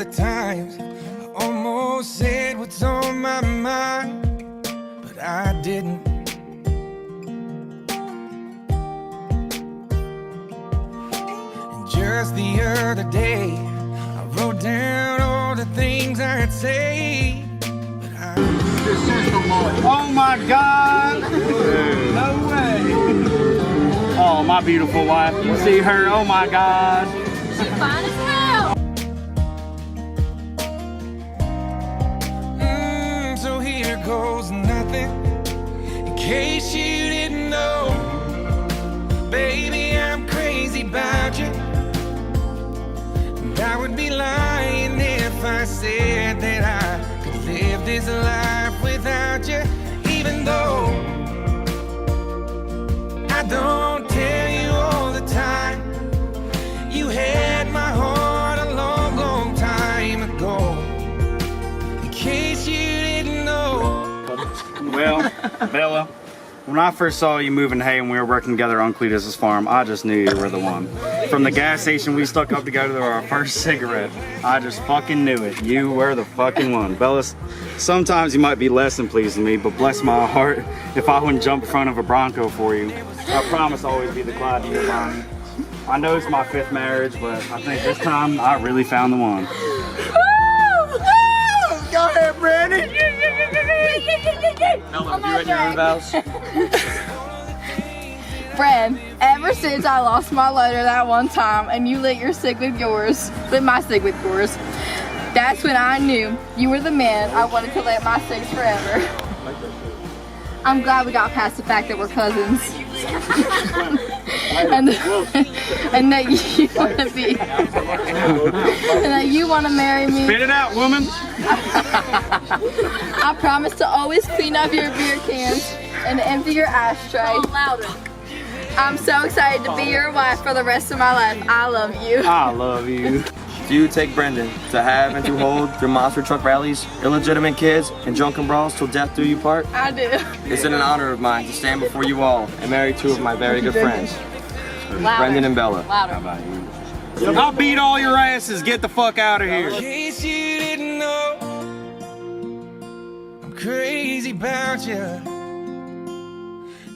At times, I almost said what's on my mind, but I didn't. And just the other day, I wrote down all the things I'd say, but I... Oh my God! No way! Oh, my beautiful wife. You see her? Oh my God! She's fine as hell! So here goes nothing. In case you didn't know, baby, I'm crazy about you. And I would be lying if I said that I could live this life without you. Even though I don't tell you all the time, you had my heart a long, long time ago. In case you didn't know. Well, Bella, when I first saw you moving hay and we were working together on Cletus's farm, I just knew you were the one. From the gas station we stuck up together to our first cigarette, I just fucking knew it. You were the fucking one. Bella, sometimes you might be less than pleasing me, but bless my heart, if I wouldn't jump in front of a Bronco for you, I promise I'll always be the Clyde to your mind. I know it's my 5th marriage, but I think this time I really found the one. Go ahead, Brandon. Bella, have you written your own vows? Friend, ever since I lost my lighter that one time and you lit your cig with yours, that's when I knew you were the man I wanted to lit my cigs forever. I'm glad we got past the fact that we're cousins. and that you want to be, and that you want to marry me. Spit it out, woman. I promise to always clean up your beer cans and empty your ashtray. I'm so excited to be your wife for the rest of my life. I love you. I love you. Do you take Brendan to have and to hold your monster truck rallies, illegitimate kids, and drunken brawls till death do you part? I do. It's an honor of mine to stand before you all and marry 2 of my very good friends, Brendan and Bella. Louder. How about you? I'll beat all your asses. Get the fuck out of here. In case you didn't know, I'm crazy about you.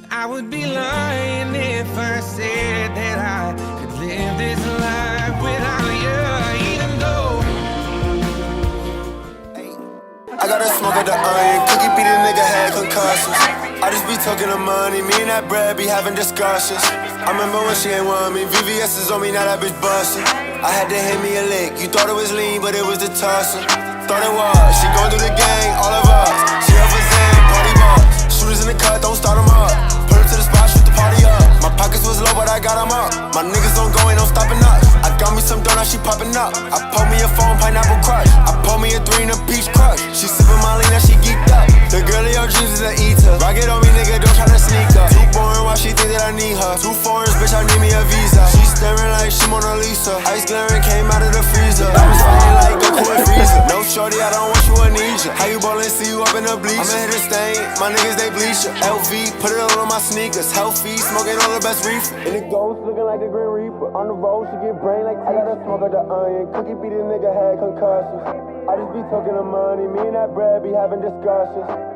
I would be lying if I said that I could live this life without you. Even though I got a smoke at the onion, cookie beat a nigga had concussions. I just be talking of money, me and that bread be having discussions. I remember when she ain't want me, VVS is on me, now that bitch bustin'. I had to hit me a lick, you thought it was lean, but it was the tussin'. Thought it was, she gon' do the gang, all of us. She up for Zan, party bus. Shooters in the cut, don't start them up. Put her to the spot, shoot the party up. My pockets was low, but I got them up. My niggas don't go, ain't no stopping us. I got me some donuts, she popping up. I pulled me a phone, pineapple crush. I pulled me a 3 and a peach crush. She sippin' Molly, now she geeked up. The girl of your dreams is an eater. Rock it on me, nigga, don't try to sneak up. Too boring, why she think that I need her? 2 foreigns, bitch, I need me a visa. She staring like she Mona Lisa. Ice glaring came out of the freezer. Diamonds playing like Goku and Freezer. No shorty, I don't want you, I need you. How you ballin', see you up in the bleachers. I'ma hit a stain, my niggas, they bleach ya. LV, put it all on my sneakers. Healthy, smoking all the best reefer. And the ghost looking like the Grim Reaper. On the road, she get brain like I got a smoke at the onion. Cookie beat a nigga had concussions. I just be talking of money, me and that bread be having discussions.